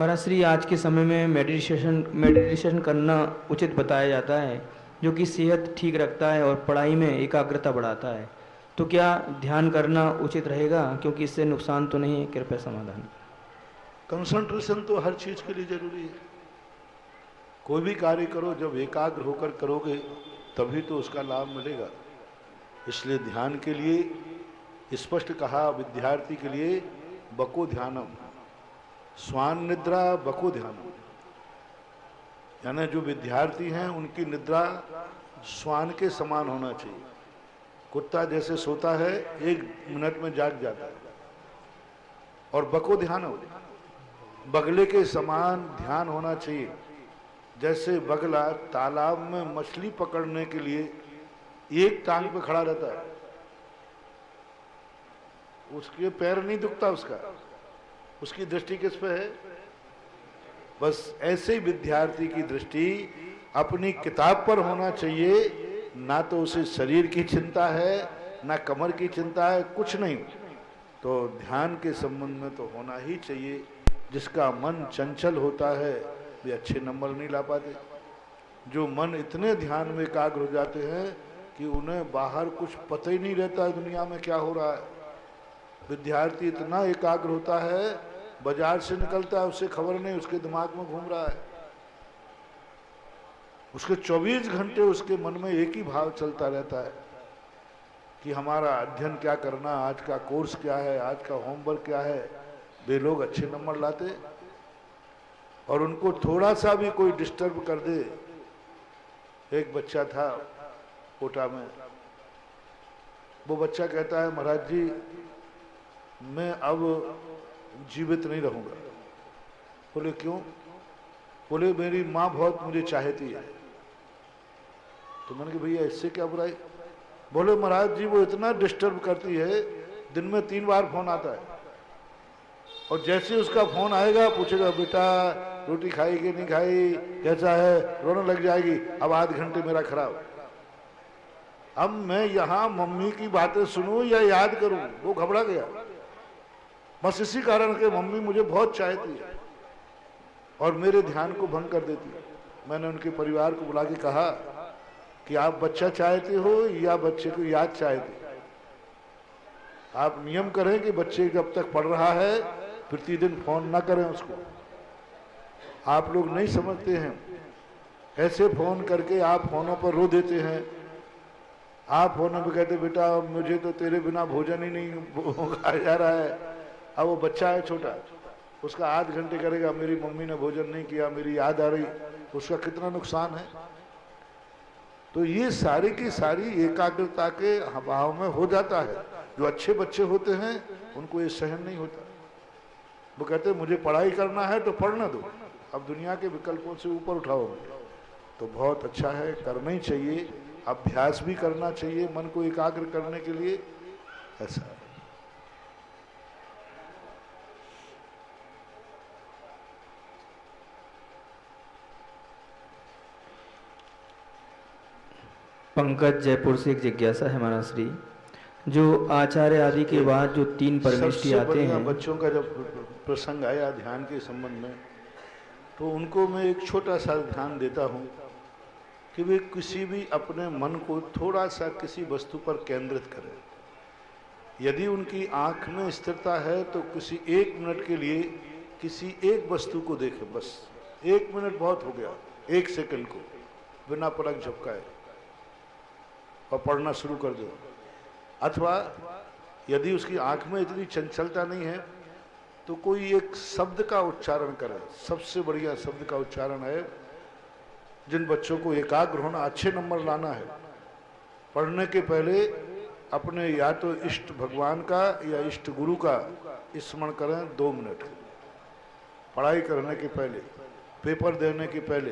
महाराज, आज के समय में मेडिटेशन करना उचित बताया जाता है, जो कि सेहत ठीक रखता है और पढ़ाई में एकाग्रता बढ़ाता है। तो क्या ध्यान करना उचित रहेगा, क्योंकि इससे नुकसान तो नहीं है? कृपया समाधान। कंसंट्रेशन तो हर चीज के लिए जरूरी है। कोई भी कार्य करो जब एकाग्र होकर करोगे तभी तो उसका लाभ मिलेगा। इसलिए ध्यान के लिए स्पष्ट कहा विद्यार्थी के लिए बको ध्यानम, स्वान निद्रा बको ध्यानम। यानी जो विद्यार्थी हैं उनकी निद्रा स्वान के समान होना चाहिए। कुत्ता जैसे सोता है 1 मिनट में जाग जाता है। और बको ध्यानम, बगले के समान ध्यान होना चाहिए। जैसे बगला तालाब में मछली पकड़ने के लिए एक टांग पे खड़ा रहता है, उसके पैर नहीं दुखता, उसकी दृष्टि किस पे है? बस ऐसे ही विद्यार्थी की दृष्टि अपनी किताब पर होना चाहिए। ना तो उसे शरीर की चिंता है, ना कमर की चिंता है, कुछ नहीं। तो ध्यान के संबंध में तो होना ही चाहिए। जिसका मन चंचल होता है वे अच्छे नंबर नहीं ला पाते। जो मन इतने ध्यान में एकाग्र हो जाते हैं कि उन्हें बाहर कुछ पता ही नहीं रहता है दुनिया में क्या हो रहा है। विद्यार्थी इतना एकाग्र होता है, बाजार से निकलता है उसे खबर नहीं उसके दिमाग में घूम रहा है। उसके 24 घंटे उसके मन में एक ही भाव चलता रहता है कि हमारा अध्ययन क्या करना, आज का कोर्स क्या है, आज का होमवर्क क्या है। वे लोग अच्छे नंबर लाते और उनको थोड़ा सा भी कोई डिस्टर्ब कर दे। एक बच्चा था कोटा में, वो बच्चा कहता है महाराज जी मैं अब जीवित नहीं रहूंगा। बोले क्यों? बोले मेरी माँ बहुत मुझे चाहती है। तो मैंने कहा भैया इससे क्या बुराई? बोले महाराज जी वो इतना डिस्टर्ब करती है, दिन में 3 बार फोन आता है और जैसे उसका फोन आएगा पूछेगा बेटा रोटी खाई कि नहीं खाई, कैसा है, रोने लग जाएगी। अब आध घंटे मेरा खराब। अब मैं यहाँ मम्मी की बातें सुनूं या याद करूं? वो घबरा गया। बस इसी कारण के मम्मी मुझे बहुत चाहती है और मेरे ध्यान को भंग कर देती है। मैंने उनके परिवार को बुला के कहा कि आप बच्चा चाहते हो या बच्चे को याद चाहते? आप नियम करें कि बच्चे जब तक पढ़ रहा है प्रतिदिन फोन ना करें उसको। आप लोग नहीं समझते हैं, ऐसे फोन करके आप फोनों पर रो देते हैं। आप फोनों पे कहते बेटा मुझे तो तेरे बिना भोजन ही नहीं खाया जा रहा है। अब वो बच्चा है छोटा, उसका आध घंटे करेगा मेरी मम्मी ने भोजन नहीं किया, मेरी याद आ रही, उसका कितना नुकसान है। तो ये सारी की सारी एकाग्रता के अभाव में हो जाता है। जो अच्छे बच्चे होते हैं उनको ये सहन नहीं होता। वो कहते मुझे पढ़ाई करना है तो पढ़ना दो, अब दुनिया के विकल्पों से ऊपर उठाओ। तो बहुत अच्छा है, करना ही चाहिए। अभ्यास भी करना चाहिए मन को एकाग्र करने के लिए। ऐसा है। पंकज जयपुर से एक जिज्ञासा है महाराज श्री, जो आचार्य आदि के बाद जो 3 परमेष्टि आते हैं। बच्चों का जब प्रसंग आया ध्यान के संबंध में तो उनको मैं एक छोटा सा ध्यान देता हूँ कि वे किसी भी अपने मन को थोड़ा सा किसी वस्तु पर केंद्रित करें। यदि उनकी आंख में स्थिरता है तो किसी 1 मिनट के लिए किसी एक वस्तु को देखें। बस 1 मिनट बहुत हो गया, 1 सेकंड को बिना पलक झपकाए और पढ़ना शुरू कर दो। अथवा यदि उसकी आंख में इतनी चंचलता नहीं है तो कोई एक शब्द का उच्चारण करें। सबसे बढ़िया शब्द का उच्चारण है, जिन बच्चों को एकाग्र होना, अच्छे नंबर लाना है, पढ़ने के पहले अपने या तो इष्ट भगवान का या इष्ट गुरु का स्मरण करें 2 मिनट। पढ़ाई करने के पहले, पेपर देने के पहले,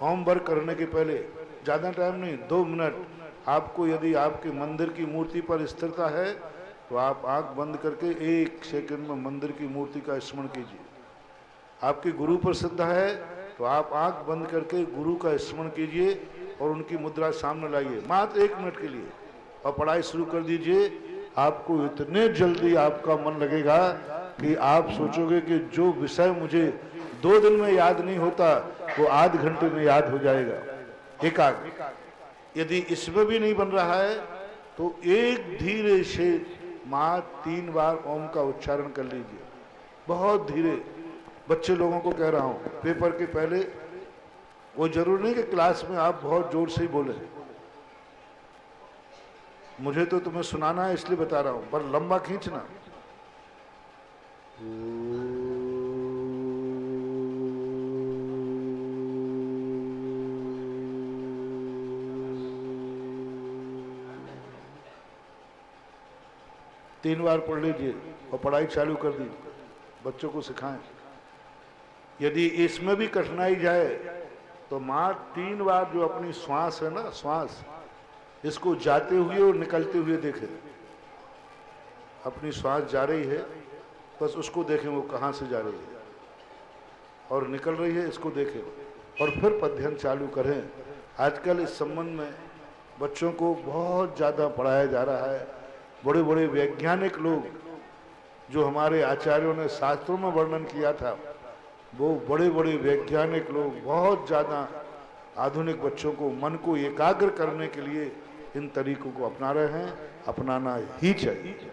होमवर्क करने के पहले, ज़्यादा टाइम नहीं, 2 मिनट। आपको यदि आपके मंदिर की मूर्ति पर स्थिरता है तो आप आंख बंद करके 1 सेकंड में मंदिर की मूर्ति का स्मरण कीजिए। आपके गुरु पर श्रद्धा है तो आप आंख बंद करके गुरु का स्मरण कीजिए और उनकी मुद्रा सामने लाइए मात्र 1 मिनट के लिए और पढ़ाई शुरू कर दीजिए। आपको इतने जल्दी आपका मन लगेगा कि आप सोचोगे कि जो विषय मुझे 2 दिन में याद नहीं होता वो आध घंटे में याद हो जाएगा एकाग्र। यदि इसमें भी नहीं बन रहा है तो एक धीरे से माँ 3 बार ओम का उच्चारण कर लीजिए, बहुत धीरे। बच्चे लोगों को कह रहा हूं, पेपर के पहले, वो जरूर नहीं कि क्लास में आप बहुत जोर से ही बोले, मुझे तो तुम्हें सुनाना है इसलिए बता रहा हूं, पर लंबा खींचना। तीन बार पढ़ लीजिए और पढ़ाई चालू कर दीजिए, बच्चों को सिखाएं। यदि इसमें भी कठिनाई जाए तो माँ 3 बार जो अपनी श्वास है ना, श्वास, इसको जाते हुए और निकलते हुए देखें। अपनी श्वास जा रही है, बस उसको देखें वो कहाँ से जा रही है, और निकल रही है इसको देखें, और फिर पध्यन चालू करें। आजकल इस संबंध में बच्चों को बहुत ज़्यादा पढ़ाया जा रहा है। बड़े बड़े वैज्ञानिक लोग जो हमारे आचार्यों ने शास्त्रों में वर्णन किया था, वो बड़े बड़े वैज्ञानिक लोग बहुत ज़्यादा आधुनिक बच्चों को, मन को एकाग्र करने के लिए इन तरीकों को अपना रहे हैं, अपनाना ही चाहिए।